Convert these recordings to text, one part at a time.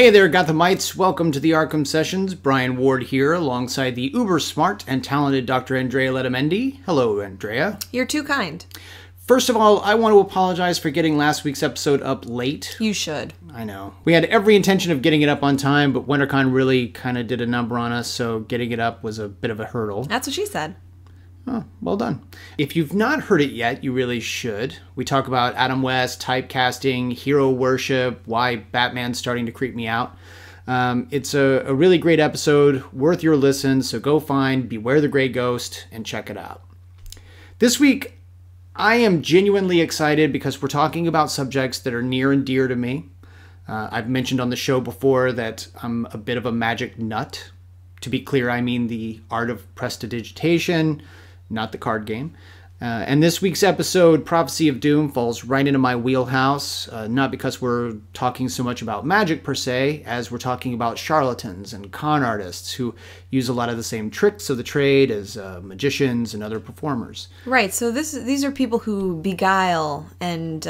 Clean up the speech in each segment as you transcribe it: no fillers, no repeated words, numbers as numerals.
Hey there, Gothamites. Welcome to the ARKHAM Sessions. Brian Ward here, alongside the uber-smart and talented Dr. Andrea Letamendi. Hello, Andrea. You're too kind. First of all, I want to apologize for getting last week's episode up late. You should. I know. We had every intention of getting it up on time, but WinterCon really kind of did a number on us, so getting it up was a bit of a hurdle. That's what she said. Oh, well done. If you've not heard it yet, you really should. We talk about Adam West, typecasting, hero worship, why Batman's starting to creep me out. It's a really great episode, worth your listen, so go find Beware the Grey Ghost and check it out. This week, I am genuinely excited because we're talking about subjects that are near and dear to me. I've mentioned on the show before that I'm a bit of a magic nut. To be clear, I mean the art of prestidigitation, not the card game. And this week's episode, Prophecy of Doom, falls right into my wheelhouse, not because we're talking so much about magic per se, as we're talking about charlatans and con artists who use a lot of the same tricks of the trade as magicians and other performers. Right, so these are people who beguile and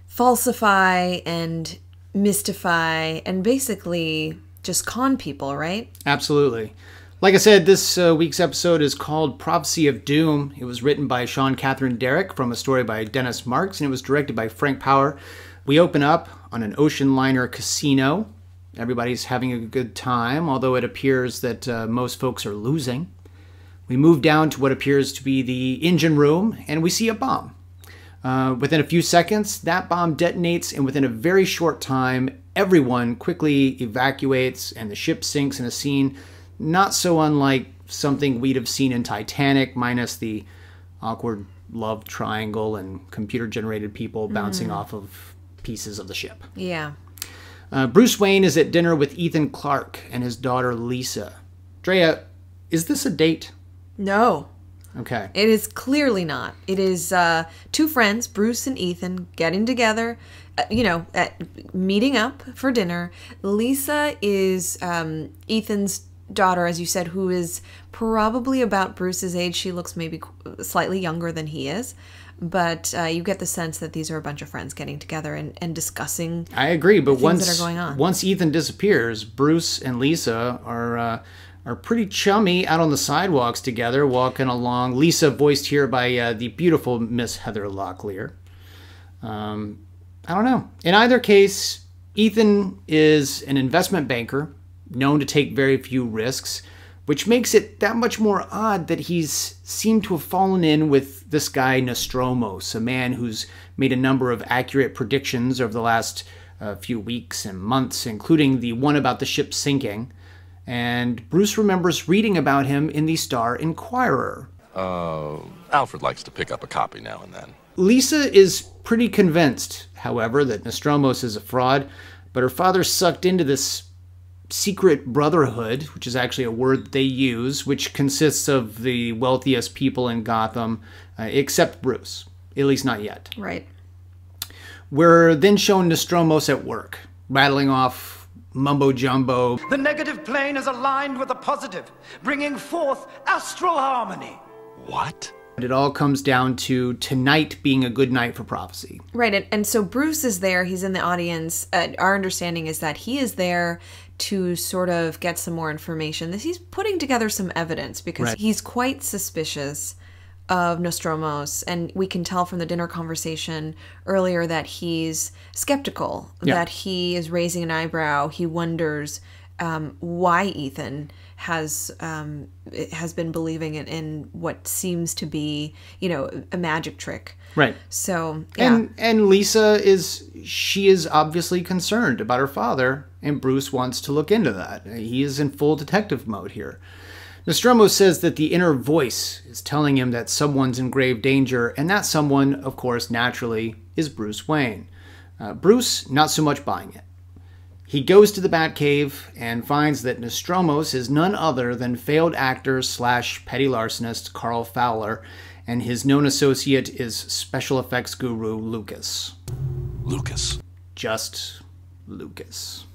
falsify and mystify and basically just con people, right? Absolutely. Like I said, this week's episode is called Prophecy of Doom. It was written by Sean Catherine Derrick from a story by Dennis Marks, and it was directed by Frank Power. We open up on an ocean liner casino. Everybody's having a good time, although it appears that most folks are losing. We move down to what appears to be the engine room, and we see a bomb. Within a few seconds, that bomb detonates, and within a very short time, everyone quickly evacuates, and the ship sinks in a scene not so unlike something we'd have seen in Titanic, minus the awkward love triangle and computer-generated people bouncing off of pieces of the ship. Yeah. Bruce Wayne is at dinner with Ethan Clarke and his daughter Lisa. Drea, is this a date? No. Okay. It is clearly not. It is two friends, Bruce and Ethan, getting together, meeting up for dinner. Lisa is Ethan's daughter, as you said, who is probably about Bruce's age. She looks maybe slightly younger than he is, but you get the sense that these are a bunch of friends getting together and discussing. I agree, but things that are going on. Once Ethan disappears, Bruce and Lisa are pretty chummy out on the sidewalks together, walking along. Lisa, voiced here by the beautiful Miss Heather Locklear. I don't know. In either case, Ethan is an investment banker, known to take very few risks, which makes it that much more odd that he's seemed to have fallen in with this guy Nostromos, a man who's made a number of accurate predictions over the last few weeks and months, including the one about the ship sinking. And Bruce remembers reading about him in the Star Inquirer. Alfred likes to pick up a copy now and then. Lisa is pretty convinced, however, that Nostromos is a fraud, but her father sucked into this secret brotherhood, which is actually a word that they use, which consists of the wealthiest people in Gotham, except Bruce. At least not yet. Right. We're then shown Nostromos at work, rattling off mumbo-jumbo. The negative plane is aligned with the positive, bringing forth astral harmony. What? It all comes down to tonight being a good night for prophecy. Right, and so Bruce is there. He's in the audience. Our understanding is that he is there to sort of get some more information. He's putting together some evidence because he's quite suspicious of Nostromos, and we can tell from the dinner conversation earlier that he's skeptical, that he is raising an eyebrow. He wonders why Ethan has been believing in what seems to be, a magic trick. Right. So, yeah. And Lisa is obviously concerned about her father, and Bruce wants to look into that. He is in full detective mode here. Nostromo says that the inner voice is telling him that someone's in grave danger, and that someone, of course, naturally, is Bruce Wayne. Bruce, not so much buying it. He goes to the Batcave and finds that Nostromos is none other than failed actor / petty larcenist Carl Fowler, and his known associate is special effects guru Lucas. Lucas. Just Lucas.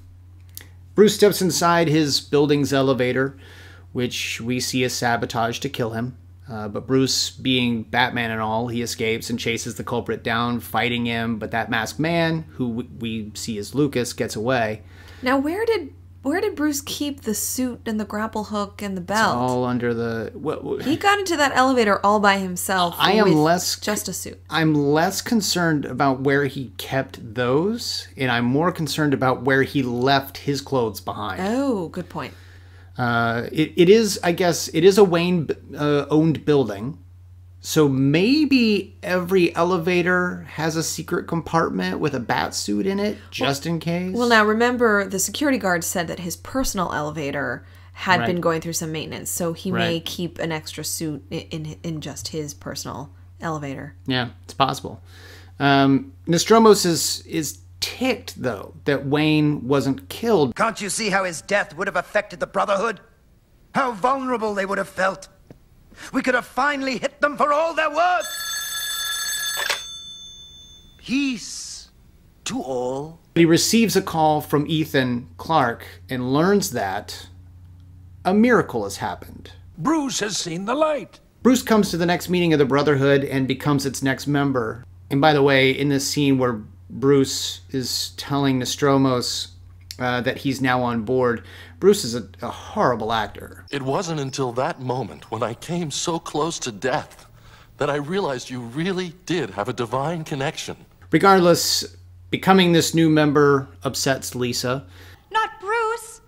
Bruce steps inside his building's elevator, which we see is sabotaged to kill him. But Bruce, being Batman and all, he escapes and chases the culprit down, fighting him. But that masked man, who we see as Lucas, gets away. Now, where did Bruce keep the suit and the grapple hook and the belt? It's all under the... He got into that elevator all by himself. Just a suit. I'm less concerned about where he kept those, and I'm more concerned about where he left his clothes behind. Oh, good point. It is, I guess, it is a Wayne owned building. So maybe every elevator has a secret compartment with a bat suit in it, just in case. Well, now remember, the security guard said that his personal elevator had been going through some maintenance, so he may keep an extra suit in just his personal elevator. Yeah, it's possible. Nostromos is ticked, though, that Wayne wasn't killed. Can't you see how his death would have affected the Brotherhood? How vulnerable they would have felt. We could have finally hit them for all they're worth. Peace to all. He receives a call from Ethan Clarke and learns that a miracle has happened. Bruce has seen the light. Bruce comes to the next meeting of the Brotherhood and becomes its next member. And by the way, in this scene where Bruce is telling Nostromos that he's now on board, Bruce is a horrible actor. It wasn't until that moment, when I came so close to death, that I realized you really did have a divine connection. Regardless, becoming this new member upsets Lisa. Not Bruce!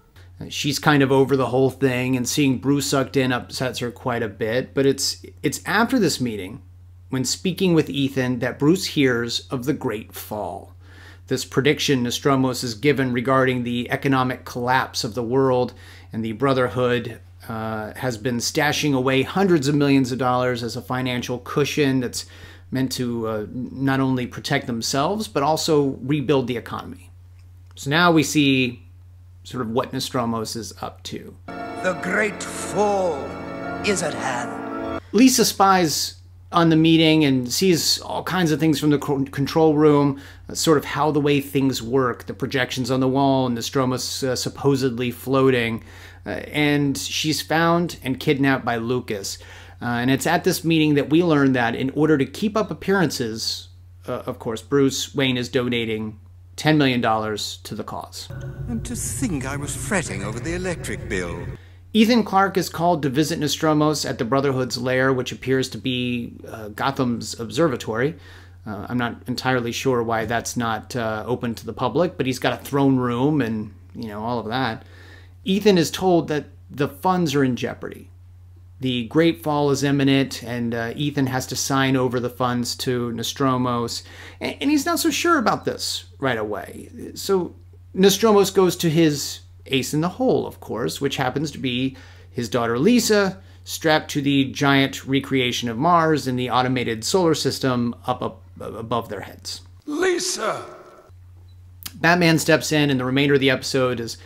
She's kind of over the whole thing, and seeing Bruce sucked in upsets her quite a bit. But it's after this meeting, when speaking with Ethan, that Bruce hears of the Great Fall. This prediction Nostromos is given regarding the economic collapse of the world, and the Brotherhood has been stashing away hundreds of millions of dollars as a financial cushion that's meant to not only protect themselves, but also rebuild the economy. So now we see sort of what Nostromos is up to. The Great Fall is at hand. Lisa spies on the meeting and sees all kinds of things from the control room, sort of how the way things work, the projections on the wall, and Nostromos supposedly floating. And she's found and kidnapped by Lucas. And it's at this meeting that we learn that in order to keep up appearances, of course, Bruce Wayne is donating $10 million to the cause. And to think I was fretting over the electric bill. Ethan Clarke is called to visit Nostromos at the Brotherhood's lair, which appears to be Gotham's observatory. I'm not entirely sure why that's not open to the public, but he's got a throne room and, all of that. Ethan is told that the funds are in jeopardy. The Great Fall is imminent, and Ethan has to sign over the funds to Nostromos. And he's not so sure about this right away. So Nostromos goes to his ace in the hole, of course, which happens to be his daughter Lisa, strapped to the giant recreation of Mars in the automated solar system up above their heads. Lisa! Batman steps in, and the remainder of the episode is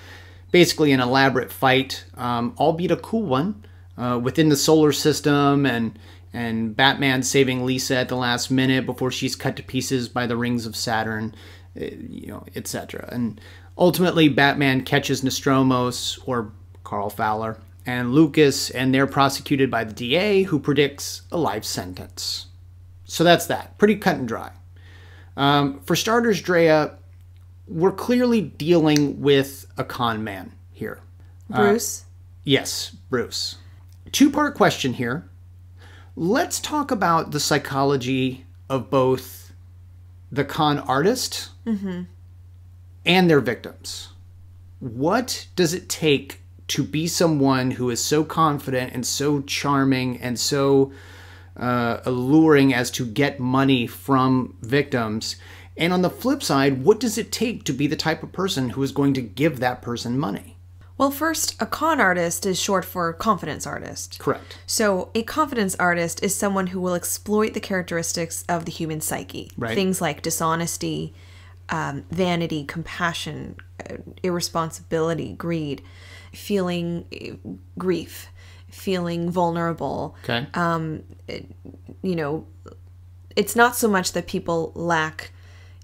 basically an elaborate fight, albeit a cool one, within the solar system, and Batman saving Lisa at the last minute before she's cut to pieces by the rings of Saturn, etc. And ultimately, Batman catches Nostromos, or Carl Fowler, and Lucas, and they're prosecuted by the DA, who predicts a life sentence. So that's that. Pretty cut and dry. For starters, Drea, we're clearly dealing with a con man here. Bruce? Yes, Bruce. Two-part question here. Let's talk about the psychology of both the con artist and their victims. What does it take to be someone who is so confident and so charming and so alluring as to get money from victims? And on the flip side, what does it take to be the type of person who is going to give that person money? Well, first, a con artist is short for confidence artist. Correct. So a confidence artist is someone who will exploit the characteristics of the human psyche. Right. Things like dishonesty, vanity, compassion, irresponsibility, greed, feeling grief, feeling vulnerable. Okay. It's not so much that people lack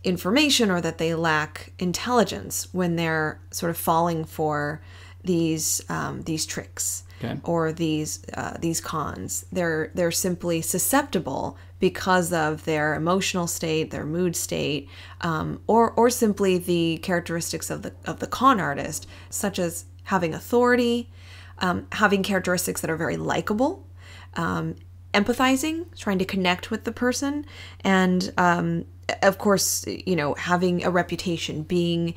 information or that they lack intelligence when they're sort of falling for these tricks. or these cons. They're simply susceptible because of their emotional state, their mood state, or simply the characteristics of the con artist, such as having authority, having characteristics that are very likable, empathizing, trying to connect with the person, and of course, having a reputation, being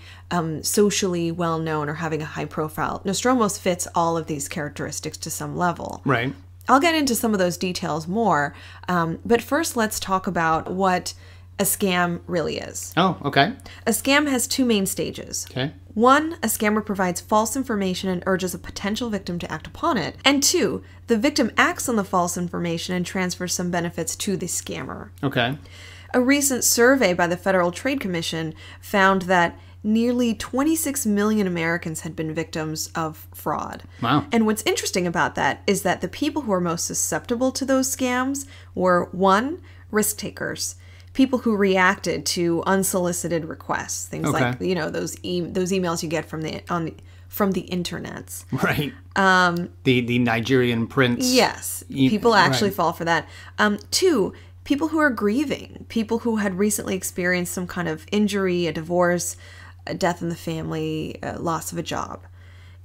socially well known, or having a high profile. Nostromos fits all of these characteristics to some level. Right. I'll get into some of those details more, but first let's talk about what a scam really is. Oh, okay. A scam has two main stages. Okay. 1, a scammer provides false information and urges a potential victim to act upon it. And 2, the victim acts on the false information and transfers some benefits to the scammer. Okay. A recent survey by the Federal Trade Commission found that nearly 26 million Americans had been victims of fraud. Wow. And what's interesting about that is that the people who are most susceptible to those scams were 1, risk takers. People who reacted to unsolicited requests, things like those emails you get from the internets. Right. The Nigerian prince. Yes, people actually fall for that. 2, people who are grieving, people who had recently experienced some kind of injury, a divorce, a death in the family, a loss of a job.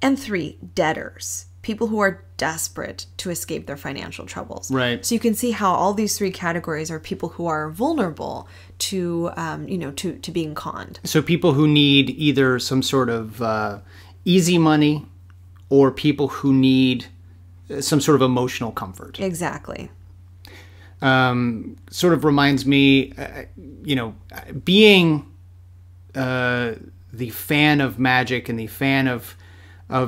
And 3, debtors. People who are desperate to escape their financial troubles. Right. So you can see how all these 3 categories are people who are vulnerable to, to being conned. So people who need either some sort of easy money, or people who need some sort of emotional comfort. Exactly. Sort of reminds me, being the fan of magic and the fan of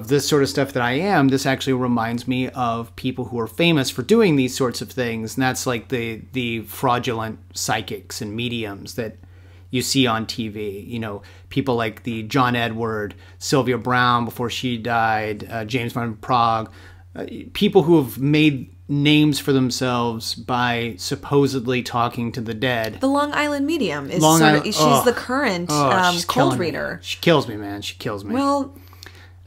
this sort of stuff that I am, this actually reminds me of people who are famous for doing these sorts of things. And that's like the fraudulent psychics and mediums that you see on TV. People like the John Edward, Sylvia Browne before she died, James van Praagh, people who have made names for themselves by supposedly talking to the dead. The Long Island medium is she's the current cold reader. She kills me, man. She kills me. Well,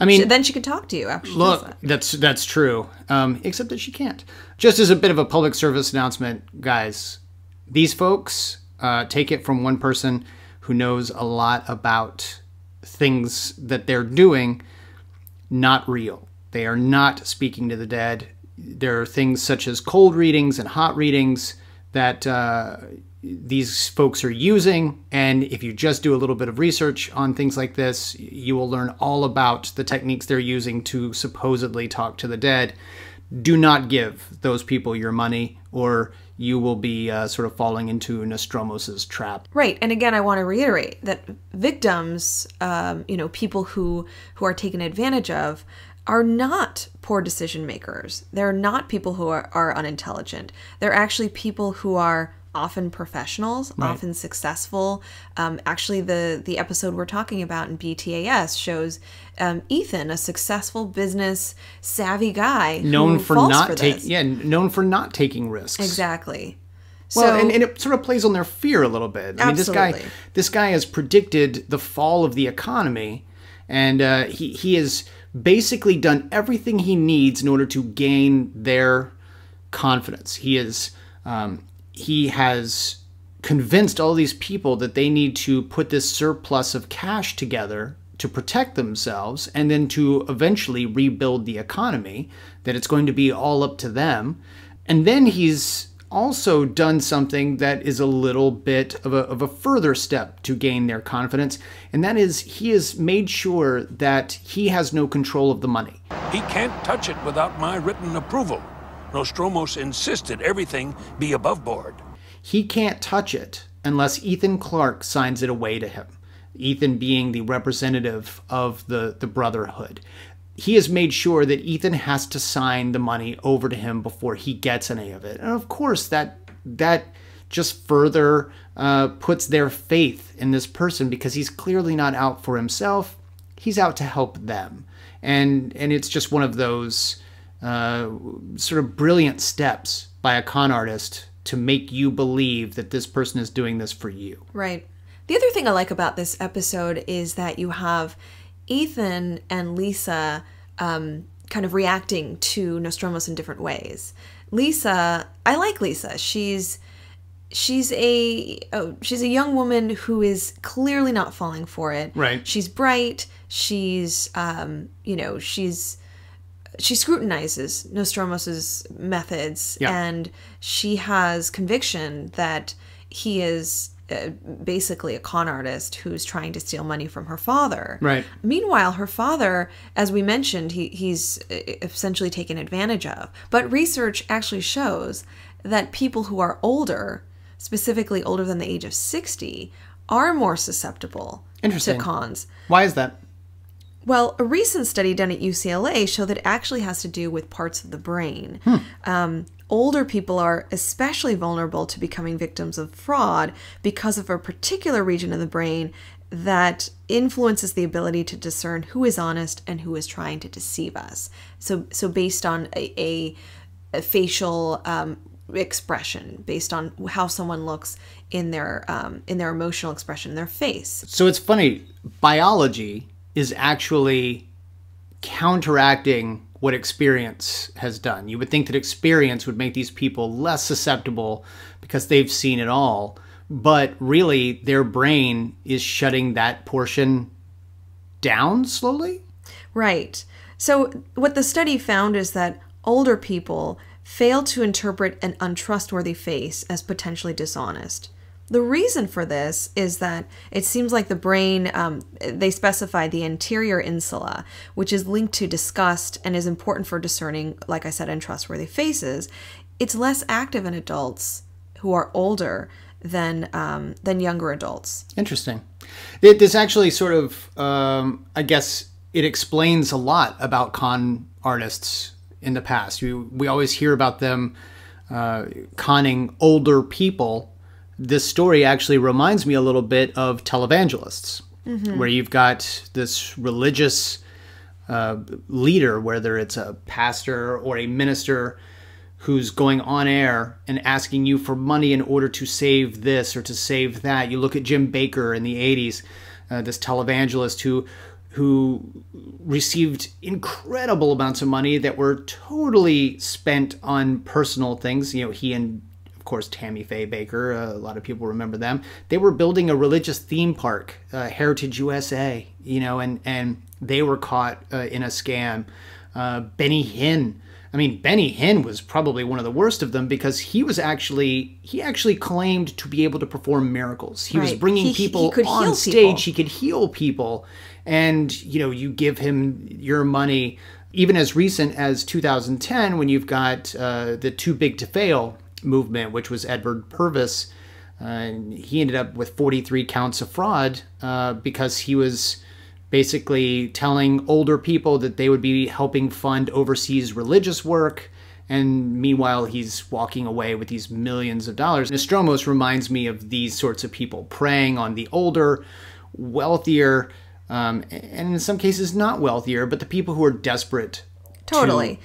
I mean, then she could talk to you after she look, does that. that's true. Except that she can't. Just as a bit of a public service announcement, guys, these folks, take it from one person who knows a lot about things that they're doing, not real. They are not speaking to the dead. There are things such as cold readings and hot readings that these folks are using, and if you just do a little bit of research on things like this, you will learn all about the techniques they're using to supposedly talk to the dead. Do not give those people your money, or you will be sort of falling into Nostromos's trap. Right, and again, I want to reiterate that victims, people who are taken advantage of, are not poor decision makers. They're not people who are unintelligent. They're actually people who are often professionals, often successful. Actually, the episode we're talking about in BTAS shows Ethan, a successful business savvy guy, known who for falls not for this. known for not taking risks. Exactly. Well, So, and it sort of plays on their fear a little bit. I mean, Absolutely. this guy has predicted the fall of the economy, and he has basically done everything he needs in order to gain their confidence. He has convinced all these people that they need to put this surplus of cash together to protect themselves, and then to eventually rebuild the economy, that it's going to be all up to them. And then he's also done something that is a little bit of a further step to gain their confidence, and that is he has made sure that he has no control of the money. He can't touch it without my written approval. Nostromos insisted everything be above board. He can't touch it unless Ethan Clark signs it away to him. Ethan being the representative of the Brotherhood. He has made sure that Ethan has to sign the money over to him before he gets any of it. And of course, that just further puts their faith in this person, because he's clearly not out for himself. He's out to help them. And it's just one of those sort of brilliant steps by a con artist to make you believe that this person is doing this for you. right. The other thing I like about this episode is that you have Ethan and Lisa kind kind of reacting to Nostromos in different ways. Lisa, I like Lisa. She's a young woman who is clearly not falling for it. Right. She's bright. She's she scrutinizes Nostromos's methods, and she has conviction that he is basically a con artist who's trying to steal money from her father. Right. Meanwhile, her father, as we mentioned, he's essentially taken advantage of. But research actually shows that people who are older, specifically older than the age of 60, are more susceptible to cons. Why is that? Well, a recent study done at UCLA showed that it actually has to do with parts of the brain. Older people are especially vulnerable to becoming victims of fraud because of a particular region of the brain that influences the ability to discern who is honest and who is trying to deceive us. So based on a facial expression, based on how someone looks in their emotional expression in their face. So it's funny, biology is actually counteracting what experience has done. You would think that experience would make these people less susceptible because they've seen it all, but really their brain is shutting that portion down slowly? Right. So what the study found is that older people fail to interpret an untrustworthy face as potentially dishonest. The reason for this is that it seems like the brain, they specify the anterior insula, which is linked to disgust and is important for discerning, like I said, untrustworthy faces. It's less active in adults who are older than younger adults. Interesting. This actually sort of, I guess, it explains a lot about con artists in the past. We always hear about them conning older people. This story actually reminds me a little bit of televangelists, where you've got this religious leader, whether it's a pastor or a minister, who's going on air and asking you for money in order to save this or to save that. You look at Jim Bakker in the 80s, this televangelist who received incredible amounts of money that were totally spent on personal things. You know, he and, of course, Tammy Faye Bakker, a lot of people remember them. They were building a religious theme park, Heritage USA, you know, and they were caught in a scam. Benny Hinn. I mean, Benny Hinn was probably one of the worst of them because he actually claimed to be able to perform miracles. He was bringing people on stage. He could heal people. And, you know, you give him your money, even as recent as 2010, when you've got the Too Big to Fail movement, which was Edward Purvis. He ended up with 43 counts of fraud because he was basically telling older people that they would be helping fund overseas religious work, and meanwhile he's walking away with these millions of dollars. Nostromos reminds me of these sorts of people preying on the older, wealthier, and in some cases not wealthier, but the people who are desperate. Totally.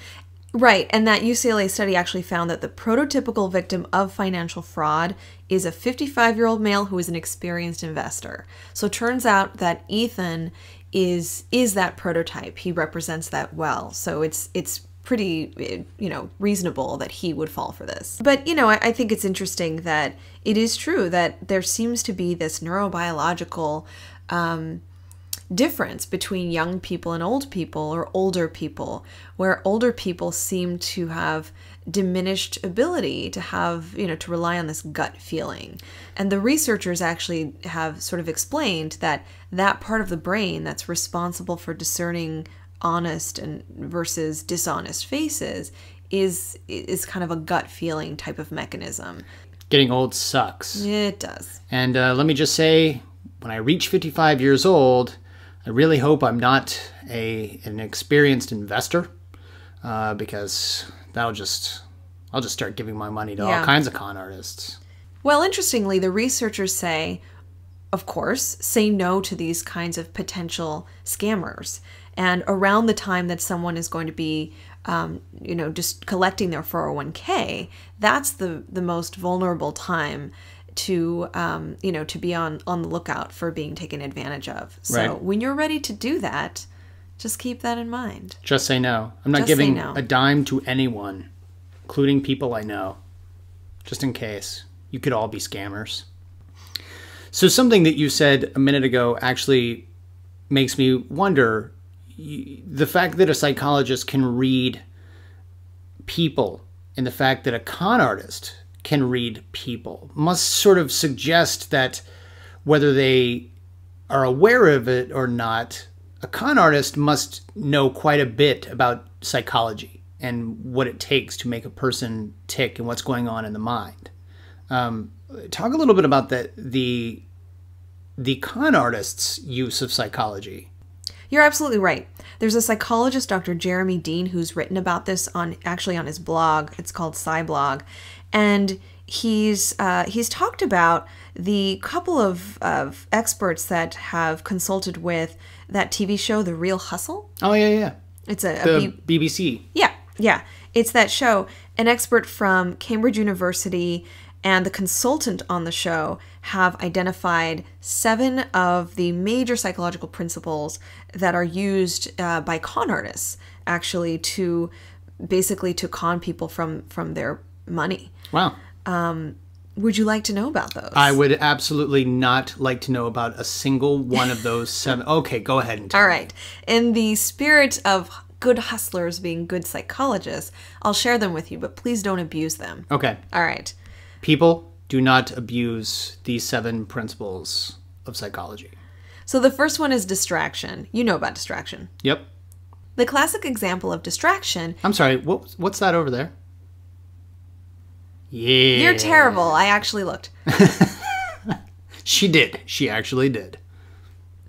Right, and that UCLA study actually found that the prototypical victim of financial fraud is a 55-year-old male who is an experienced investor. So it turns out that Ethan is that prototype. He represents that well. So it's pretty, you know, reasonable that he would fall for this. But, you know, I think it's interesting that it is true that there seems to be this neurobiological difference between young people and old people, or older people, where older people seem to have diminished ability to have, you know, to rely on this gut feeling. And the researchers actually have sort of explained that that part of the brain that's responsible for discerning honest and versus dishonest faces is kind of a gut feeling type of mechanism. Getting old sucks. It does. And let me just say, when I reach 55 years old, I really hope I'm not an experienced investor, because I'll just start giving my money to all kinds of con artists. Well, interestingly, the researchers say, of course, say no to these kinds of potential scammers. And around the time that someone is going to be, you know, just collecting their 401k, that's the most vulnerable time to, you know, to be on the lookout for being taken advantage of. So when you're ready to do that, Just keep that in mind. Just say no. I'm not Just say giving no. a dime to anyone, including people I know, just in case. You could all be scammers. So something that you said a minute ago actually makes me wonder, the fact that a psychologist can read people and the fact that a con artist can read people must sort of suggest that whether they are aware of it or not, a con artist must know quite a bit about psychology and what it takes to make a person tick and what's going on in the mind. Talk a little bit about the con artist's use of psychology. You're absolutely right. There's a psychologist, Dr. Jeremy Dean, who's written about this on his blog. It's called Psyblog, and he's talked about the couple of experts that have consulted with that TV show, The Real Hustle. Oh yeah. It's the BBC. Yeah. It's that show. An expert from Cambridge University and the consultant on the show have identified 7 of the major psychological principles that are used by con artists, actually, to basically to con people from their money. Wow. Would you like to know about those? I would absolutely not like to know about a single one of those 7. Okay, go ahead and tell All me. right. In the spirit of good hustlers being good psychologists, I'll share them with you, but please don't abuse them. Okay. All right. People, do not abuse these 7 principles of psychology. So the first one is distraction. You know about distraction. Yep. The classic example of distraction... I'm sorry, what's that over there? Yeah. You're terrible. I actually looked. She did. She actually did.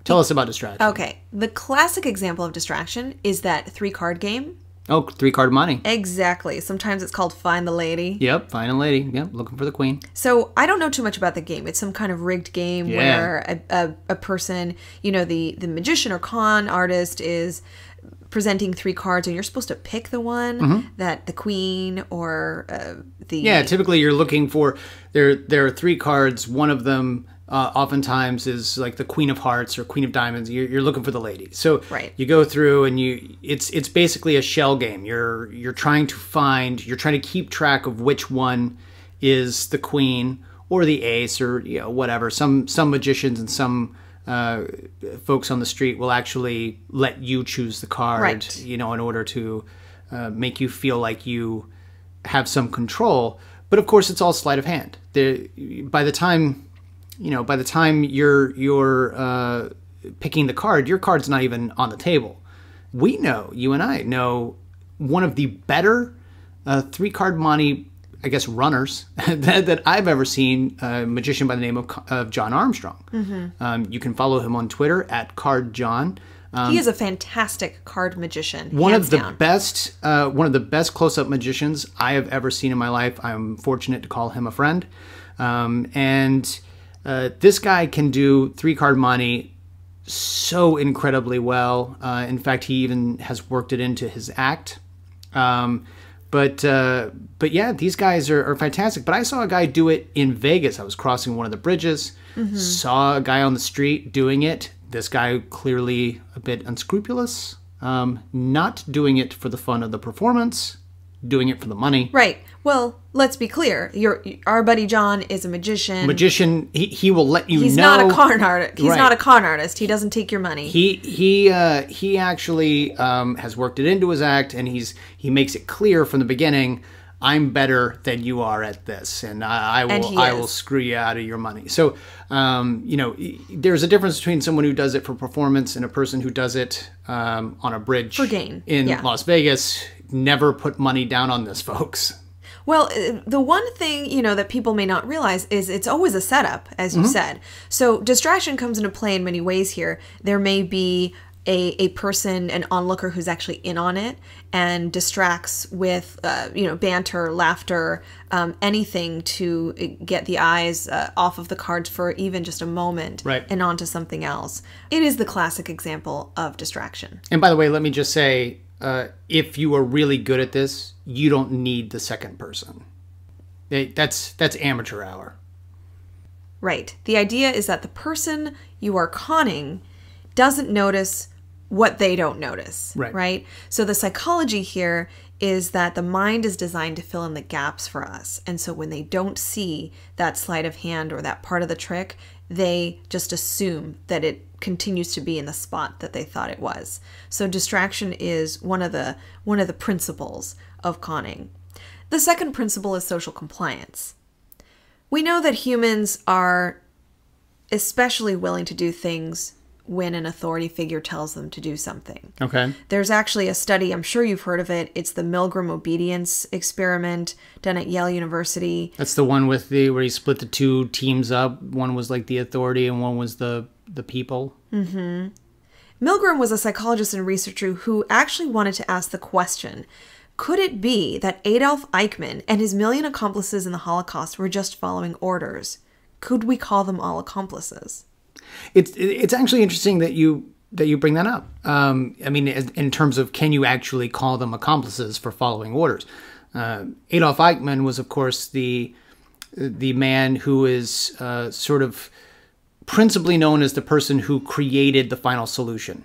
Tell us about distraction. Okay. The classic example of distraction is that 3-card game. Oh, 3-card money. Exactly. Sometimes it's called Find the Lady. Yep, find a lady. Yep, looking for the queen. So I don't know too much about the game. It's some kind of rigged game where a person, the magician or con artist is presenting 3 cards and you're supposed to pick the one that the queen or the... Yeah, typically you're looking for... There are 3 cards. One of them oftentimes is like the Queen of Hearts or Queen of Diamonds. You're looking for the lady. So you go through and it's basically a shell game. You're trying to keep track of which one is the queen or the ace or whatever. Some magicians and some folks on the street will actually let you choose the card, in order to make you feel like you have some control. But of course, it's all sleight of hand. By the time you're picking the card, your card's not even on the table. You and I know one of the better 3-card money, I guess, runners that I've ever seen, a magician by the name of John Armstrong. You can follow him on Twitter at CardJohn. He is a fantastic card magician. One of the best close-up magicians I have ever seen in my life. I'm fortunate to call him a friend. This guy can do 3-card money so incredibly well. In fact, he even has worked it into his act. But yeah, these guys are fantastic. But I saw a guy do it in Vegas. I was crossing one of the bridges, saw a guy on the street doing it. This guy clearly a bit unscrupulous, not doing it for the fun of the performance, doing it for the money. Right. Well, let's be clear. Our buddy John is a magician. He will let you know. He's not a con artist. He's not a con artist. He doesn't take your money. He actually has worked it into his act, and he makes it clear from the beginning, I'm better than you are at this, and I will screw you out of your money. So, there's a difference between someone who does it for performance and a person who does it on a bridge for gain in Las Vegas. Never put money down on this, folks. Well, the one thing, that people may not realize is it's always a setup, as you said. So distraction comes into play in many ways here. There may be a person, an onlooker who's actually in on it and distracts with, banter, laughter, anything to get the eyes off of the cards for even just a moment and onto something else. It is the classic example of distraction. And by the way, let me just say, if you are really good at this, you don't need the second person. That's amateur hour. Right. The idea is that the person you are conning doesn't notice what they don't notice, Right. right? So the psychology here is that the mind is designed to fill in the gaps for us. And so when they don't see that sleight of hand or that part of the trick, they just assume that it continues to be in the spot that they thought it was. So distraction is one of the principles of conning. The second principle is social compliance. We know that humans are especially willing to do things when an authority figure tells them to do something. Okay. There's actually a study, I'm sure you've heard of it. It's the Milgram obedience experiment done at Yale University. That's the one with where he split the two teams up. One was like the authority and one was the people. Mm-hmm. Milgram was a psychologist and researcher who actually wanted to ask the question, could it be that Adolf Eichmann and his million accomplices in the Holocaust were just following orders? Could we call them all accomplices? It's actually interesting that you bring that up. I mean, in terms of can you actually call them accomplices for following orders? Adolf Eichmann was, of course, the man who is sort of principally known as the person who created the final solution.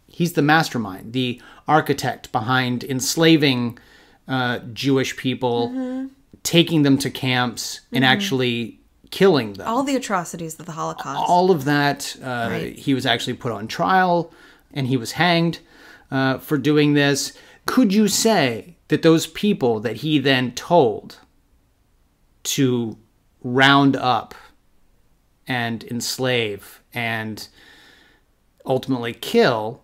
He's the mastermind, the architect behind enslaving Jewish people, taking them to camps, and actually killing them. All the atrocities of the Holocaust. All of that. Right. He was actually put on trial, and he was hanged for doing this. Could you say that those people that he then told to round up and enslave and ultimately kill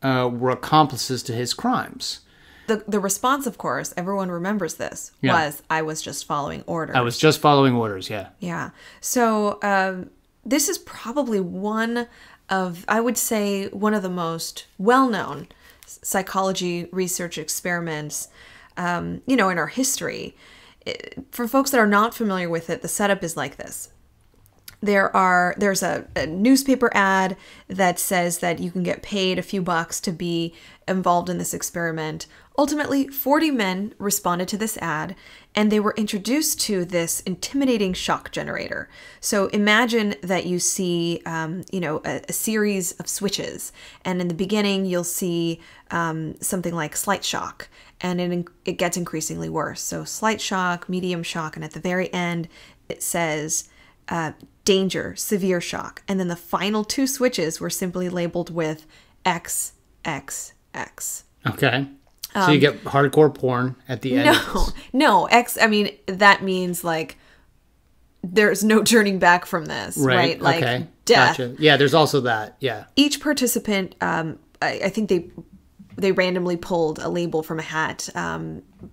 were accomplices to his crimes? The response, of course, everyone remembers this, was, I was just following orders. I was just following orders, yeah. Yeah. So this is probably one of, I would say, one of the most well-known psychology research experiments, in our history. For folks that are not familiar with it, the setup is like this. There's a newspaper ad that says that you can get paid a few bucks to be involved in this experiment. Ultimately, 40 men responded to this ad, and they were introduced to this intimidating shock generator. So imagine that you see, a series of switches, and in the beginning you'll see something like slight shock, and it gets increasingly worse. So slight shock, medium shock, and at the very end it says danger, severe shock. And then the final two switches were simply labeled with XXX. Okay. So you get hardcore porn at the end. No, X, I mean, that means like there's no turning back from this, right? Like death. Gotcha. Yeah, there's also that, yeah. Each participant, I think they randomly pulled a label from a hat.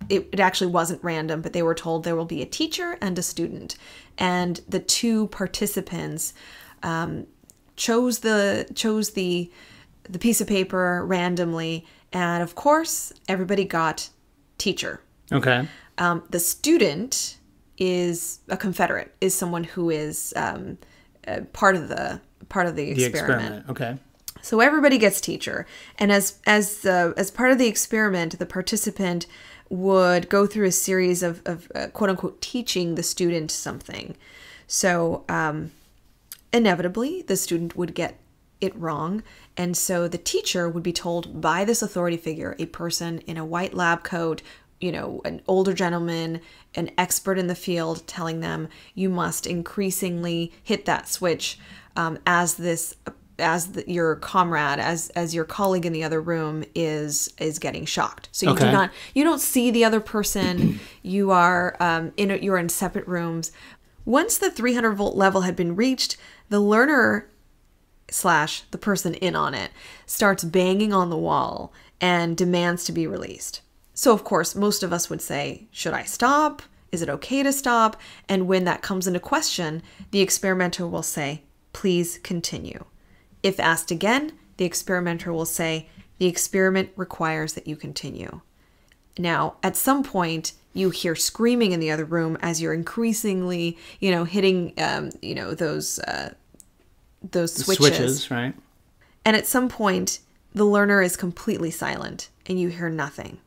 It actually wasn't random, but they were told there will be a teacher and a student. And the two participants chose the piece of paper randomly, and of course, everybody got teacher. Okay. The student is a Confederate, is someone who is part of the experiment. Okay. So everybody gets teacher, and as part of the experiment, the participant would go through a series of quote unquote teaching the student something. So inevitably, the student would get it wrong, and so the teacher would be told by this authority figure, a person in a white lab coat, an older gentleman, an expert in the field, telling them you must increasingly hit that switch your comrade, as your colleague in the other room is getting shocked. So you don't see the other person. You are you're in separate rooms. Once the 300 volt level had been reached, the learner / the person in on it starts banging on the wall and demands to be released. So of course, most of us would say, should I stop? Is it okay to stop? And when that comes into question, the experimenter will say, please continue. If asked again, the experimenter will say, the experiment requires that you continue. Now, at some point, you hear screaming in the other room as you're increasingly, hitting, those switches. Right? And at some point, the learner is completely silent and you hear nothing.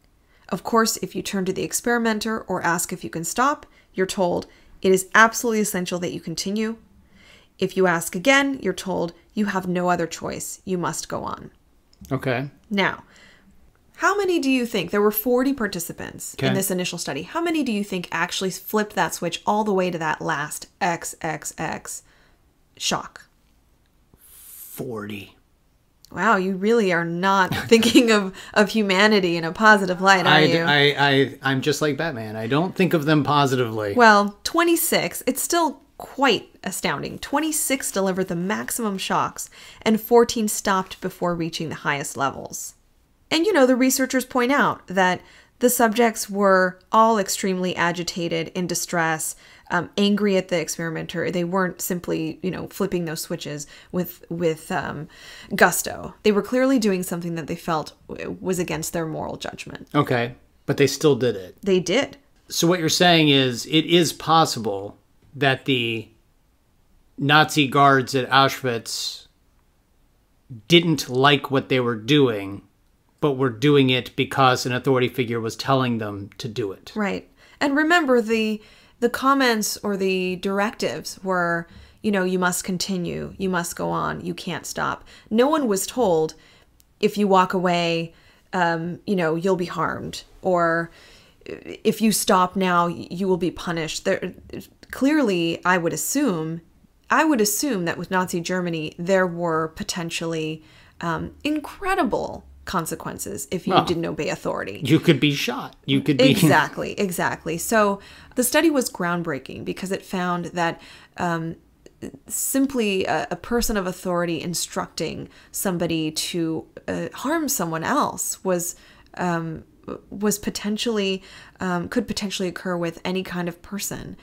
Of course, if you turn to the experimenter or ask if you can stop, you're told it is absolutely essential that you continue. If you ask again, you're told you have no other choice. You must go on. Okay. Now, how many do you think? There were 40 participants in this initial study. How many do you think actually flipped that switch all the way to that last XXX shock? 40. Wow, you really are not thinking of humanity in a positive light, are you? I'm just like Batman. I don't think of them positively. Well, 26, it's still quite astounding. 26 delivered the maximum shocks, and 14 stopped before reaching the highest levels. And the researchers point out that the subjects were all extremely agitated, in distress, angry at the experimenter. They weren't simply, flipping those switches with gusto. They were clearly doing something that they felt was against their moral judgment. Okay, but they still did it. They did. So what you're saying is it is possible that the Nazi guards at Auschwitz didn't like what they were doing, but were doing it because an authority figure was telling them to do it. Right. And remember, the comments or the directives were, you must continue, you must go on, you can't stop. No one was told, if you walk away, you'll be harmed, or if you stop now, you will be punished. Clearly, I would assume that with Nazi Germany, there were potentially incredible consequences if you didn't obey authority. You could be shot. You could be... Exactly. So the study was groundbreaking because it found that simply a person of authority instructing somebody to harm someone else was potentially could potentially occur with any kind of person.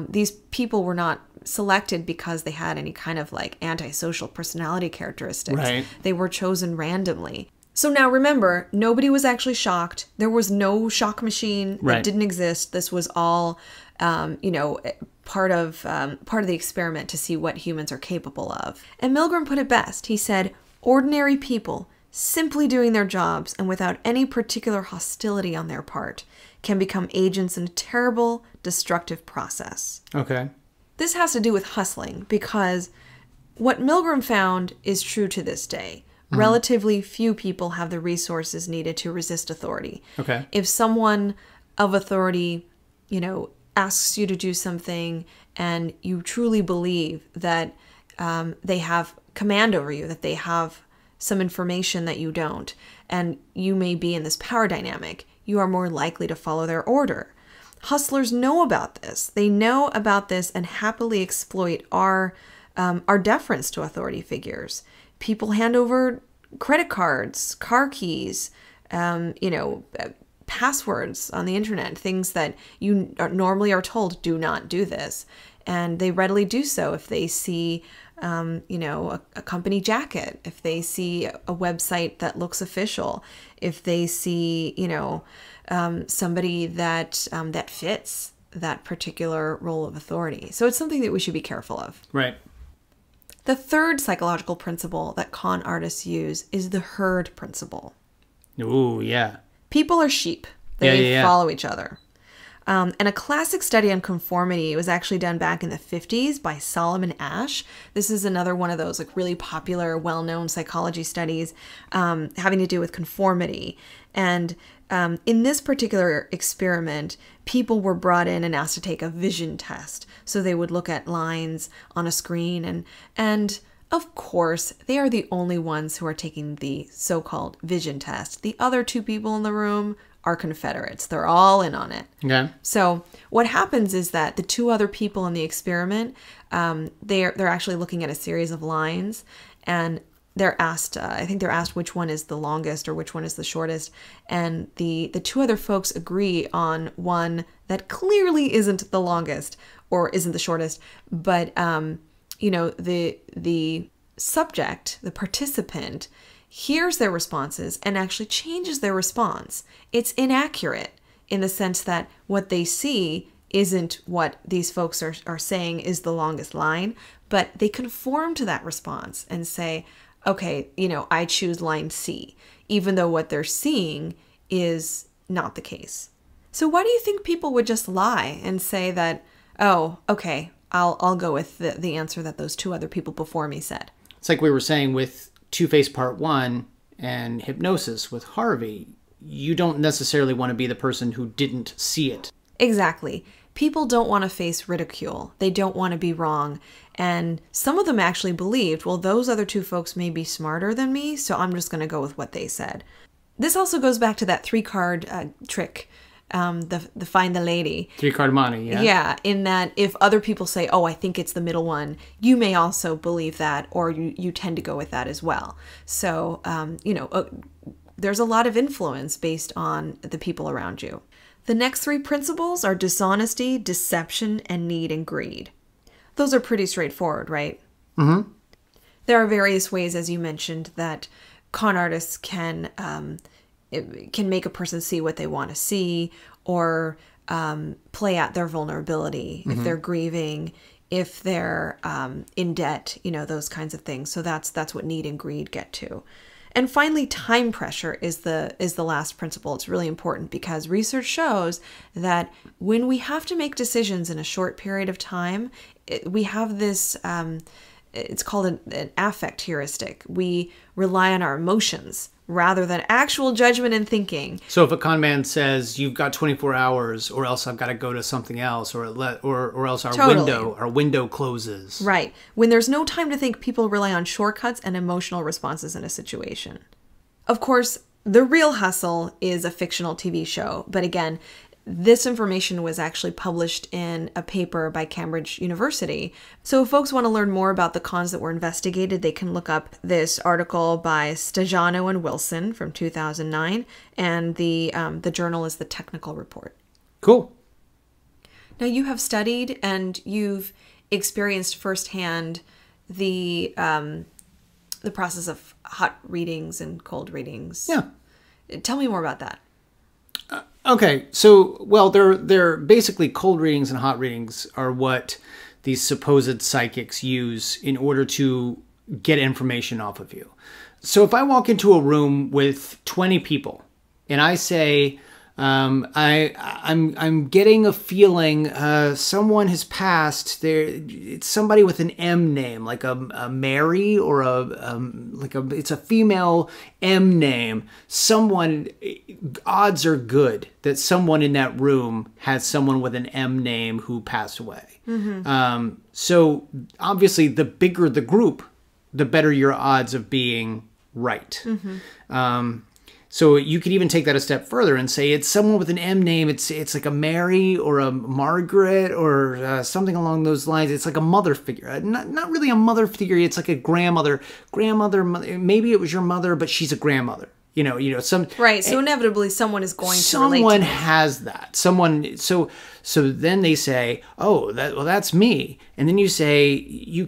These people were not selected because they had any kind of like antisocial personality characteristics. Right. They were chosen randomly. So now remember, nobody was actually shocked. There was no shock machine that didn't exist. This was all, part of the experiment to see what humans are capable of. And Milgram put it best. He said, ordinary people simply doing their jobs and without any particular hostility on their part can become agents in a terrible, destructive process. Okay. This has to do with hustling because what Milgram found is true to this day. Relatively few people have the resources needed to resist authority. Okay. If someone of authority, asks you to do something and you truly believe that they have command over you, that they have some information that you don't, and you may be in this power dynamic, you are more likely to follow their order. Hustlers know about this. They know about this and happily exploit our deference to authority figures. People hand over credit cards, car keys, passwords on the internet, things that you normally are told do not do this. And they readily do so if they see, a company jacket, if they see a website that looks official, if they see, somebody that fits that particular role of authority. So it's something that we should be careful of. Right. The third psychological principle that con artists use is the herd principle. Ooh, yeah. People are sheep. They follow each other. And a classic study on conformity was actually done back in the 50s by Solomon Asch. This is another one of those really popular, well-known psychology studies having to do with conformity. And in this particular experiment, people were brought in and asked to take a vision test. So they would look at lines on a screen and of course, they are the only ones who are taking the so-called vision test. The other two people in the room are Confederates. They're all in on it. Okay. So what happens is that the two other people in the experiment, they're actually looking at a series of lines, and they're asked, I think they're asked which one is the longest or which one is the shortest. And the two other folks agree on one that clearly isn't the longest or isn't the shortest. But, the subject, the participant, hears their responses and actually changes their response. It's inaccurate in the sense that what they see isn't what these folks are saying is the longest line, but they conform to that response and say, okay, I choose line C, even though what they're seeing is not the case. So why do you think people would just lie and say that, oh, okay, I'll go with the answer that those two other people before me said? It's like we were saying with Two-Face Part 1, and hypnosis with Harvey, you don't necessarily want to be the person who didn't see it. Exactly. People don't want to face ridicule. They don't want to be wrong. And some of them actually believed, well, those other two folks may be smarter than me, so I'm just going to go with what they said. This also goes back to that 3-card trick, the find the lady. 3-card money, yeah. Yeah, in that if other people say, oh, I think it's the middle one, you may also believe that, or you tend to go with that as well. So, there's a lot of influence based on the people around you. The next 3 principles are dishonesty, deception, and need and greed. Those are pretty straightforward, right? Mm-hmm. There are various ways, as you mentioned, that con artists can make a person see what they want to see, or play at their vulnerability, if they're grieving, if they're in debt, those kinds of things. So that's what need and greed get to. And finally, time pressure is the last principle. It's really important because research shows that when we have to make decisions in a short period of time, we have this, it's called an affect heuristic. We rely on our emotions rather than actual judgment and thinking. So if a con man says you've got 24 hours, or else I've got to go to something else, or else our window closes. Right. When there's no time to think, people rely on shortcuts and emotional responses in a situation. Of course, The Real Hustle is a fictional TV show, but again, this information was actually published in a paper by Cambridge University. So if folks want to learn more about the cons that were investigated, they can look up this article by Stajano and Wilson from 2009, and the journal is the Technical Report. Cool. Now you have studied and you've experienced firsthand the process of hot readings and cold readings. Yeah. Tell me more about that. Okay, so, well, they're basically cold readings and hot readings are what these supposed psychics use in order to get information off of you. So if I walk into a room with 20 people and I say, I'm getting a feeling someone has passed. It's somebody with an M name, like a Mary, or it's a female M name. Odds are good that someone in that room has someone with an M name who passed away. Mm-hmm. So obviously, the bigger the group, the better your odds of being right. Mm-hmm. So you could even take that a step further and say it's someone with an M name. It's like a Mary or a Margaret or something along those lines. It's like a mother figure. Not really a mother figure. It's like a grandmother. Maybe it was your mother, but she's a grandmother. Some right. So inevitably, someone is going to relate to someone has that. So then they say, "Oh, that's me." And then you say you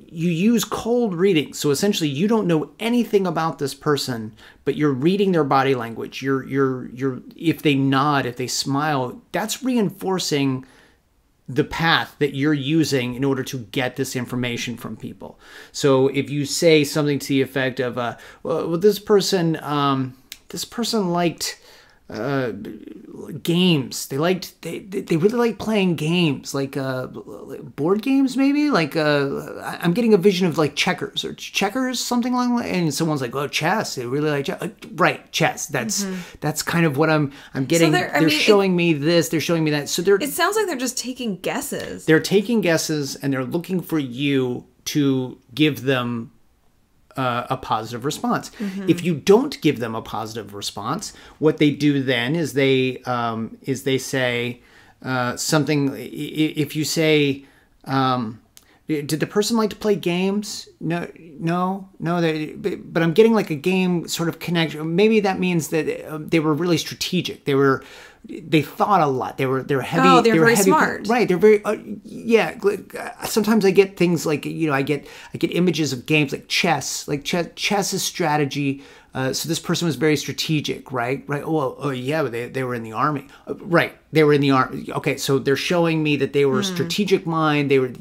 use cold reading. So essentially, you don't know anything about this person, but you're reading their body language. You're if they nod, if they smile, that's reinforcing the path that you're using in order to get this information from people. So if you say something to the effect of, well, this person liked games. They really like playing games, like board games, maybe. Like I'm getting a vision of like checkers, something along that. And someone's like, oh, chess. They really like chess. Right, chess. That's kind of what I'm getting. So they're showing me this. They're showing me that. So it sounds like they're just taking guesses. They're taking guesses, and they're looking for you to give them a positive response. Mm-hmm. If you don't give them a positive response, what they do then is they say something. If you say, "Did the person like to play games?" No. But I'm getting like a game sort of connection. Maybe that means that they were really strategic. They thought a lot. They're heavy. Oh, they're very smart. Right. They're very, yeah. Sometimes I get things like, I get images of games like chess. Like chess is strategy. So this person was very strategic, right? Right. Oh yeah, they were in the army. Right. They were in the army. Okay. So they're showing me that they were a strategic mind. They were,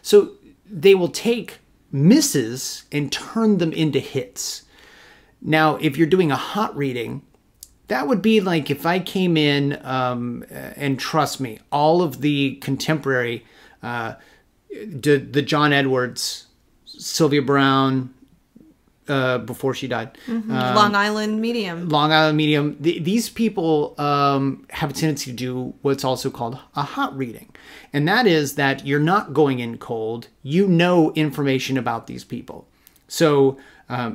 so they will take misses and turn them into hits. Now, if you're doing a hot reading, that would be like if I came in, and trust me, all of the contemporary, the John Edwards, Sylvia Browne, before she died. Long Island medium. Long Island medium. These people have a tendency to do what's also called a hot reading. And that is that you're not going in cold. You know information about these people. So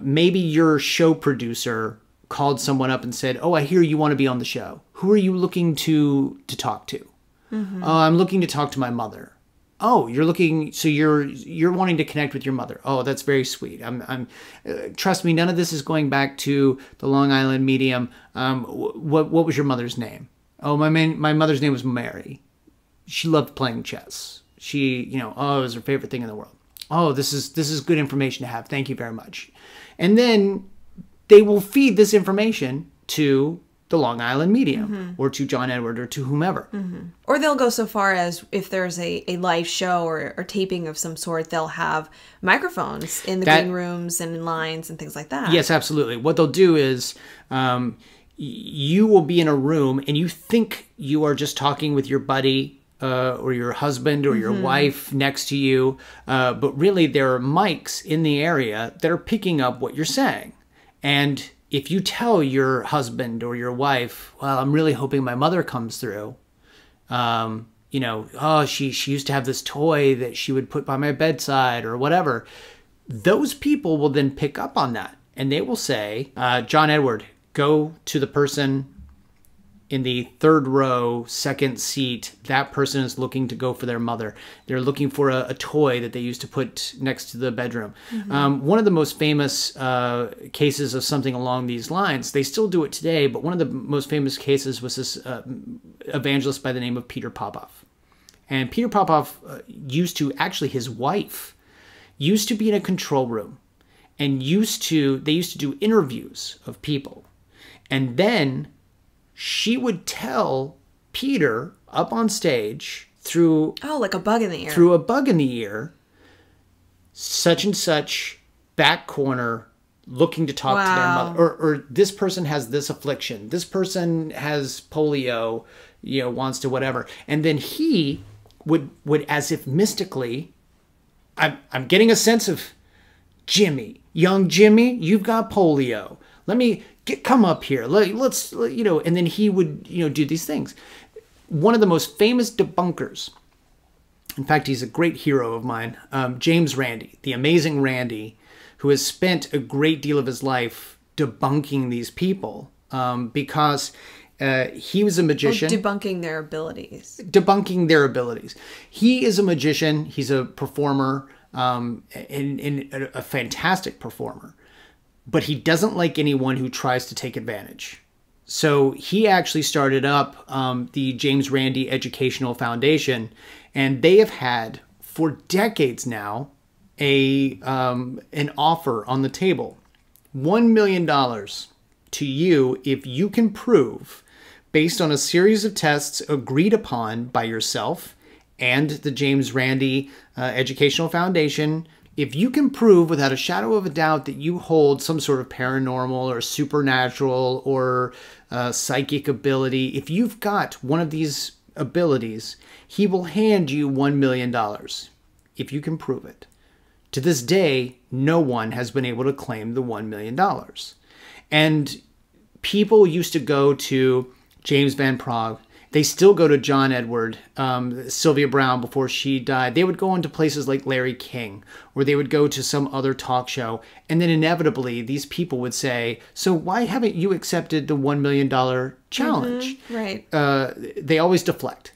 maybe your show producer called someone up and said, oh, I hear you want to be on the show. Who are you looking to talk to? Oh, I'm looking to talk to my mother. Oh, you're looking, so you're wanting to connect with your mother. Oh, that's very sweet. Trust me, none of this is going back to the Long Island medium. What was your mother's name? Oh, my mother's name was Mary. She loved playing chess. She, it was her favorite thing in the world. Oh, this is good information to have. Thank you very much. And then they will feed this information to the Long Island medium or to John Edward or to whomever. Or they'll go so far as if there's a live show or taping of some sort, they'll have microphones in the green rooms and in lines and things like that. Yes, absolutely. What they'll do is you will be in a room and you think you are just talking with your buddy or your husband or your wife next to you, but really there are mics in the area that are picking up what you're saying. And if you tell your husband or your wife, well, I'm really hoping my mother comes through, oh, she used to have this toy that she would put by my bedside or whatever, those people will then pick up on that. And they will say, John Edward, go to the person in the third row, second seat. That person is looking to go for their mother. They're looking for a toy that they used to put next to the bedroom. One of the most famous cases of something along these lines, they still do it today, but one of the most famous cases was this evangelist by the name of Peter Popoff. And Peter Popoff his wife used to be in a control room and they used to do interviews of people. And then she would tell Peter up on stage through... Oh, like a bug in the ear. Through a bug in the ear, such and such, back corner, looking to talk to their mother. Or this person has this affliction. This person has polio, wants to whatever. And then he would as if mystically, I'm getting a sense of, Jimmy, young Jimmy, you've got polio. Let me... come up here. Let's, and then he would, do these things. One of the most famous debunkers, in fact, he's a great hero of mine, James Randi, the amazing Randi, who has spent a great deal of his life debunking these people because he was a magician. Debunking their abilities. Debunking their abilities. He is a magician. He's a performer, and a fantastic performer. But he doesn't like anyone who tries to take advantage. So he actually started up the James Randi Educational Foundation, and they have had for decades now an offer on the table. $1 million to you if you can prove, based on a series of tests agreed upon by yourself and the James Randi Educational Foundation, if you can prove without a shadow of a doubt that you hold some sort of paranormal or supernatural or psychic ability, if you've got one of these abilities, he will hand you $1 million if you can prove it. To this day, no one has been able to claim the $1 million. And people used to go to James Van Praagh. They still go to John Edward, Sylvia Browne before she died. They would go into places like Larry King, or they would go to some other talk show. And then inevitably, these people would say, so why haven't you accepted the $1 million challenge? Right. They always deflect.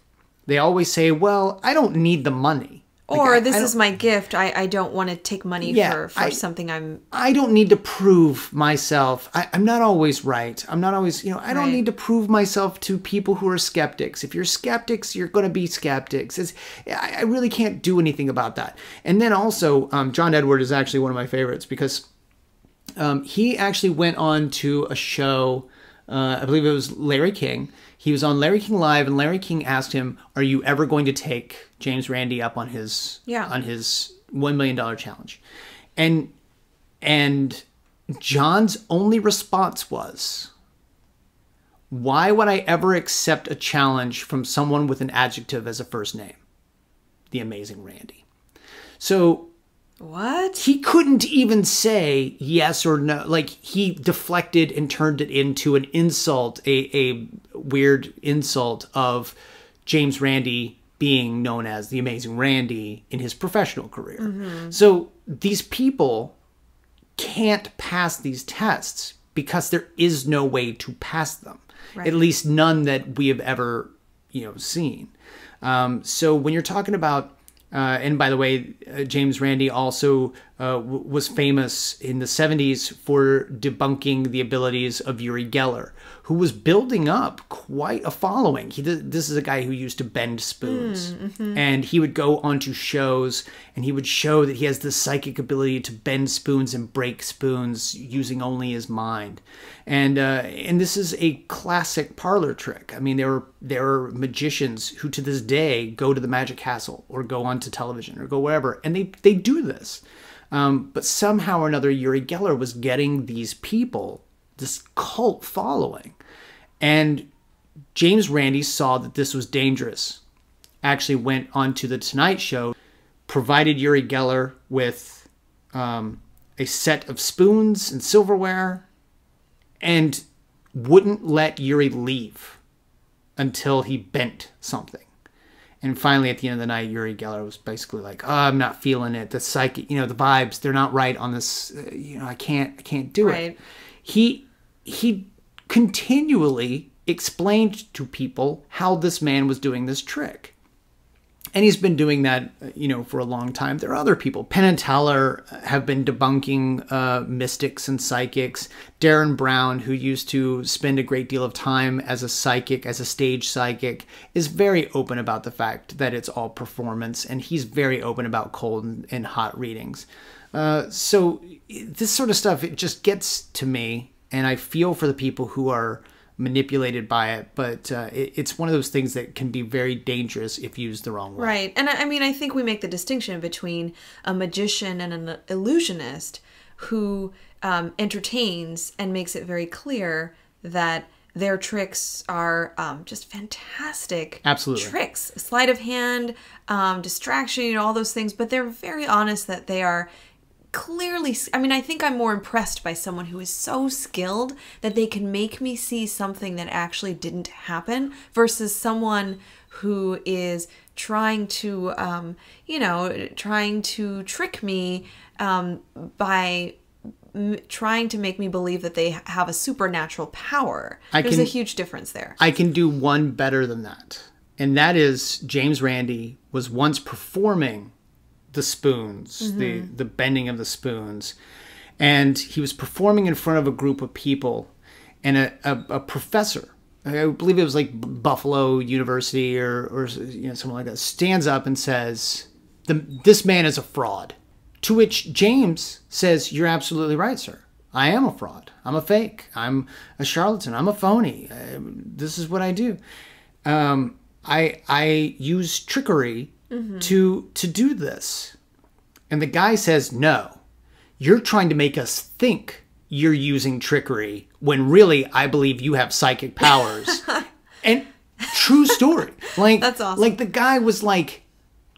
They always say, well, I don't need the money. Or this is my gift. I don't want to take money for something I don't need to prove myself. I'm not always right. I'm not always, I don't need to prove myself to people who are skeptics. If you're skeptics, you're going to be skeptics. I really can't do anything about that. And then also, John Edward is actually one of my favorites because he actually went on to a show, I believe it was Larry King. He was on Larry King Live, and Larry King asked him, are you ever going to take James Randi up on his $1 million challenge? And John's only response was, why would I ever accept a challenge from someone with an adjective as a first name? The amazing Randi. So What? He couldn't even say yes or no. Like, he deflected and turned it into an insult, a weird insult of James Randi being known as the Amazing Randy in his professional career. So these people can't pass these tests because there is no way to pass them. Right. At least none that we have ever, seen. So when you're talking about, and by the way, James Randi also was famous in the 70s for debunking the abilities of Uri Geller, who was building up quite a following. This is a guy who used to bend spoons. And he would go onto shows and he would show that he has this psychic ability to bend spoons and break spoons using only his mind. And this is a classic parlor trick. I mean, there are magicians who to this day go to the Magic Castle or go onto television or go wherever, and they do this. But somehow or another, Uri Geller was getting these people this cult following. And James Randi saw that this was dangerous. Actually went onto the Tonight Show, provided Uri Geller with a set of spoons and silverware, and wouldn't let Uri leave until he bent something. And finally, at the end of the night, Uri Geller was basically like, "Oh, I'm not feeling it. The psychic, the vibes, they're not right on this. I can't do it." He continually explained to people how this man was doing this trick. And he's been doing that, for a long time. There are other people. Penn and Teller have been debunking mystics and psychics. Darren Brown, who used to spend a great deal of time as a psychic, as a stage psychic, is very open about the fact that it's all performance. And he's very open about cold and hot readings. So this sort of stuff, it just gets to me. And I feel for the people who are manipulated by it, but it's one of those things that can be very dangerous if used the wrong way. Right. And I mean, I think we make the distinction between a magician and an illusionist who entertains and makes it very clear that their tricks are just fantastic tricks. Sleight of hand, distraction, all those things, but they're very honest that they are clearly, I mean, I think I'm more impressed by someone who is so skilled that they can make me see something that actually didn't happen versus someone who is trying to, trying to trick me by trying to make me believe that they have a supernatural power. There's a huge difference there. I can do one better than that. And that is James Randi was once performing the spoons, the bending of the spoons. And he was performing in front of a group of people, and a professor, I believe it was like Buffalo University or something like that, stands up and says, this man is a fraud. To which James says, "You're absolutely right, sir. I am a fraud. I'm a fake. I'm a charlatan. I'm a phony. This is what I do. I use trickery to do this." And the guy says, "No, you're trying to make us think you're using trickery when really I believe you have psychic powers." And true story. Like, that's awesome. Like the guy was like,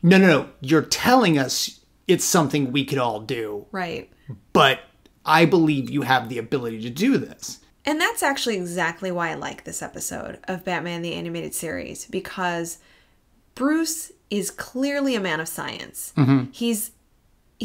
no, you're telling us it's something we could all do. Right. But I believe you have the ability to do this. And that's actually exactly why I like this episode of Batman the Animated Series, because Bruce is clearly a man of science. He's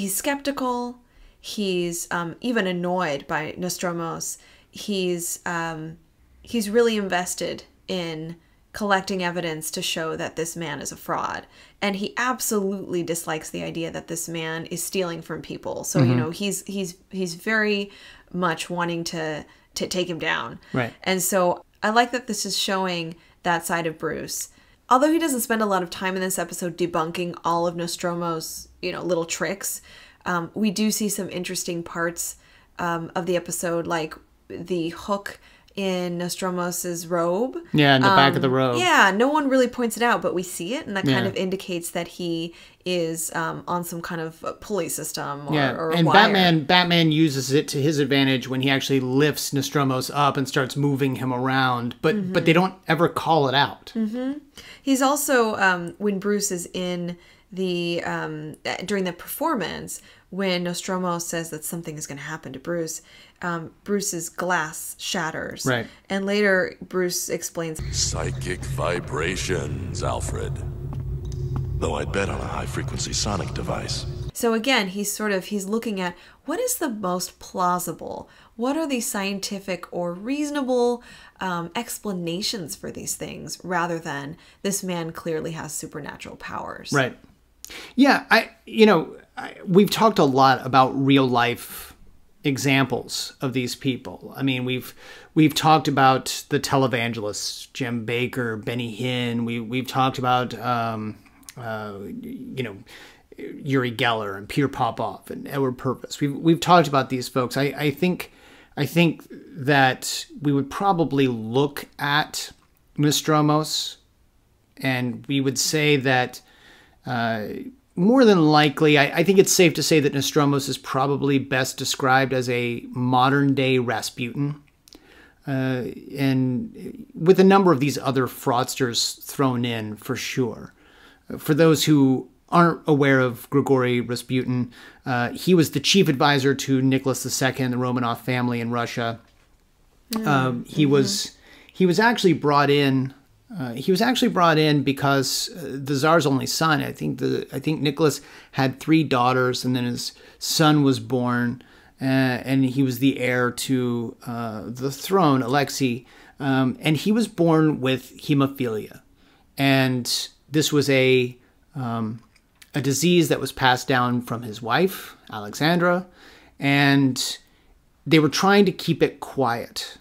skeptical. He's even annoyed by Nostromos. He's really invested in collecting evidence to show that this man is a fraud. And he absolutely dislikes the idea that this man is stealing from people. So, he's very much wanting to take him down. Right. And so I like that this is showing that side of Bruce. Although he doesn't spend a lot of time in this episode debunking all of Nostromo's, little tricks, we do see some interesting parts of the episode, like the hook in Nostromos's robe. Yeah, in the back of the robe. Yeah, no one really points it out, but we see it, and that kind of indicates that he is on some kind of pulley system or and wire. Batman uses it to his advantage when he actually lifts Nostromos up and starts moving him around, but they don't ever call it out. He's also, when Bruce is in the during the performance, when Nostromo says that something is going to happen to Bruce, Bruce's glass shatters. Right. And later, Bruce explains, Psychic vibrations, Alfred. Though I'd bet on a high-frequency sonic device. So again, he's looking at what is the most plausible? What are the scientific or reasonable explanations for these things, rather than this man clearly has supernatural powers? Right. Yeah, we've talked a lot about real life examples of these people. I mean, we've talked about the televangelists, Jim Bakker, Benny Hinn. We've talked about Uri Geller and Peter Popoff and Edward Purvis. We've talked about these folks. I think that we would probably look at Nostromos and we would say that more than likely, I think it's safe to say that Nostromos is probably best described as a modern-day Rasputin. And with a number of these other fraudsters thrown in, for sure. For those who aren't aware of Grigory Rasputin, he was the chief advisor to Nicholas II, the Romanov family in Russia. He was actually brought in. He was actually brought in because the Tsar's only son. I think Nicholas had 3 daughters, and then his son was born, and he was the heir to the throne, Alexei. And he was born with hemophilia, and this was a disease that was passed down from his wife, Alexandra, and they were trying to keep it quiet.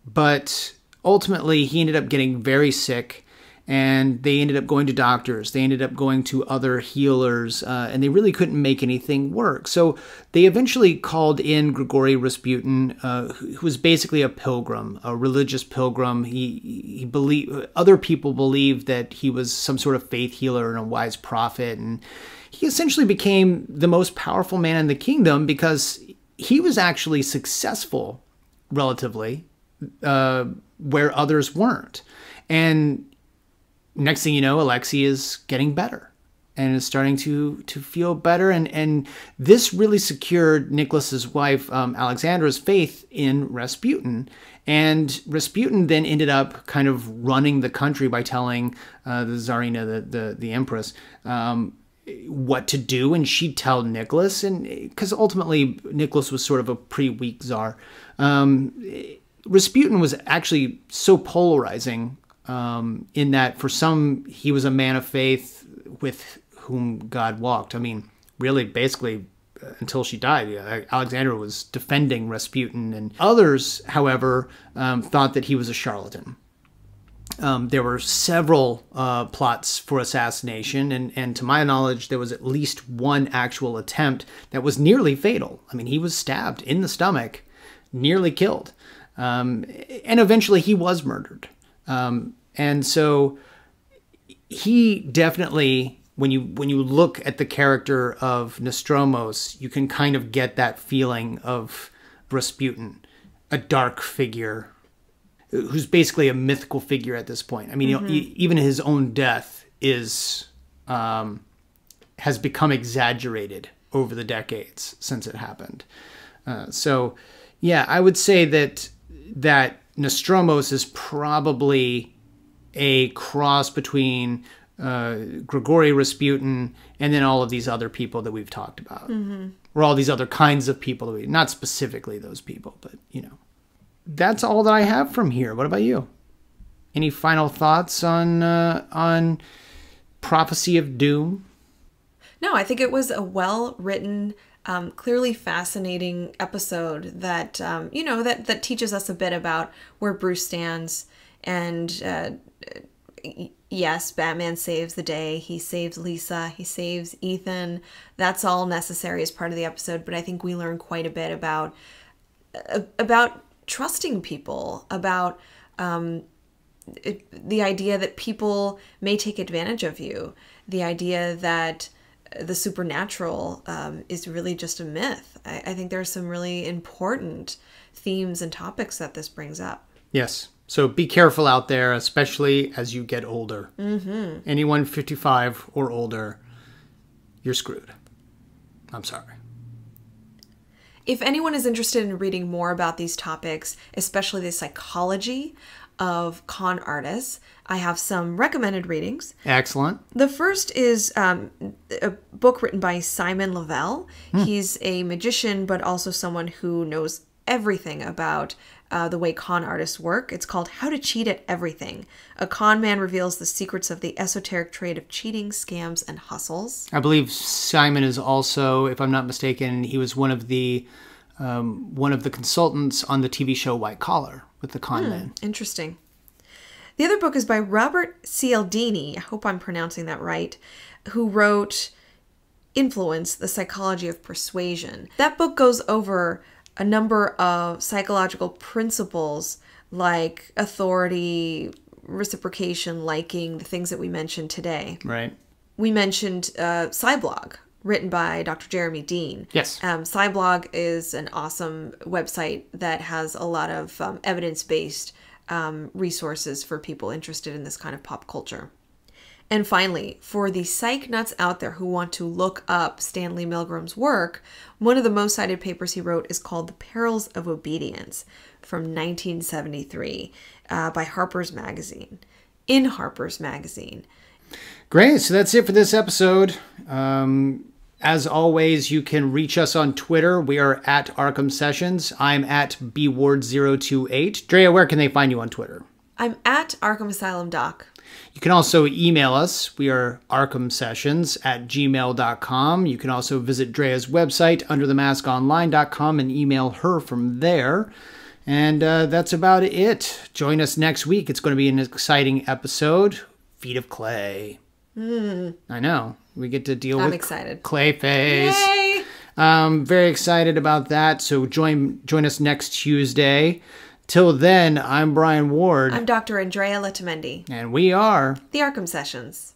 But ultimately, he ended up getting very sick, and they ended up going to doctors. They ended up going to other healers, and they really couldn't make anything work. So they eventually called in Grigory Rasputin, who was basically a pilgrim, a religious pilgrim. He believed, other people believed that he was some sort of faith healer and a wise prophet, and he essentially became the most powerful man in the kingdom because he was actually successful, relatively, where others weren't. And next thing you know, Alexei is getting better and is starting to feel better. And this really secured Nicholas's wife, Alexandra's faith in Rasputin. And Rasputin then ended up kind of running the country by telling the Tsarina, the empress, what to do. And she'd tell Nicholas, and because ultimately Nicholas was sort of a pretty weak czar. Rasputin was actually so polarizing in that for some, he was a man of faith with whom God walked. I mean, really, basically, until she died, Alexandra was defending Rasputin. And others, however, thought that he was a charlatan. There were several plots for assassination, and to my knowledge, there was at least one actual attempt that was nearly fatal. I mean, he was stabbed in the stomach, nearly killed. And eventually he was murdered. And so he definitely, when you look at the character of Nostromos, you can kind of get that feeling of Rasputin, a dark figure, who's basically a mythical figure at this point. I mean, even his own death is has become exaggerated over the decades since it happened. So, yeah, I would say that Nostromos is probably a cross between Grigory Rasputin and then all of these other people that we've talked about. Or all these other kinds of people that not specifically those people, but, That's all that I have from here. What about you? Any final thoughts on Prophecy of Doom? No, I think it was a well-written, clearly fascinating episode that, that teaches us a bit about where Bruce stands. And yes, Batman saves the day. He saves Lisa. He saves Ethan. That's all necessary as part of the episode. But I think we learn quite a bit about trusting people, about the idea that people may take advantage of you, the idea that the supernatural is really just a myth. I think there are some really important themes and topics that this brings up. Yes. So be careful out there, especially as you get older. Anyone 55 or older, you're screwed. I'm sorry. If anyone is interested in reading more about these topics, especially the psychology of con artists, I have some recommended readings. Excellent. The first is a book written by Simon Lavelle. He's a magician, but also someone who knows everything about the way con artists work. It's called How to Cheat at Everything. A con man reveals the secrets of the esoteric trade of cheating, scams, and hustles. I believe Simon is also, if I'm not mistaken, he was one of the consultants on the TV show White Collar with the con man. Interesting. The other book is by Robert Cialdini, I hope I'm pronouncing that right, who wrote Influence, The Psychology of Persuasion. That book goes over a number of psychological principles like authority, reciprocation, liking, the things that we mentioned today. Right. We mentioned Cyblog, written by Dr. Jeremy Dean. Yes. Cyblog is an awesome website that has a lot of evidence-based resources for people interested in this kind of pop culture. And finally, for the psych nuts out there who want to look up Stanley Milgram's work, one of the most cited papers he wrote is called The Perils of Obedience from 1973 by Harper's Magazine, in Harper's Magazine. Great. So that's it for this episode. As always, you can reach us on Twitter. We are at ARKHAM Sessions. I'm at bward028. Drea, where can they find you on Twitter? I'm at Arkham Asylum Doc. You can also email us. We are arkhamsessions@gmail.com. You can also visit Drea's website, underthemaskonline.com, and email her from there. And that's about it. Join us next week. It's going to be an exciting episode. Feet of Clay. I know. We get to deal with excited. Clayface. Yay! Very excited about that. So join us next Tuesday. Till then, I'm Brian Ward. I'm Dr. Andrea Letamendi. And we are the ARKHAM Sessions.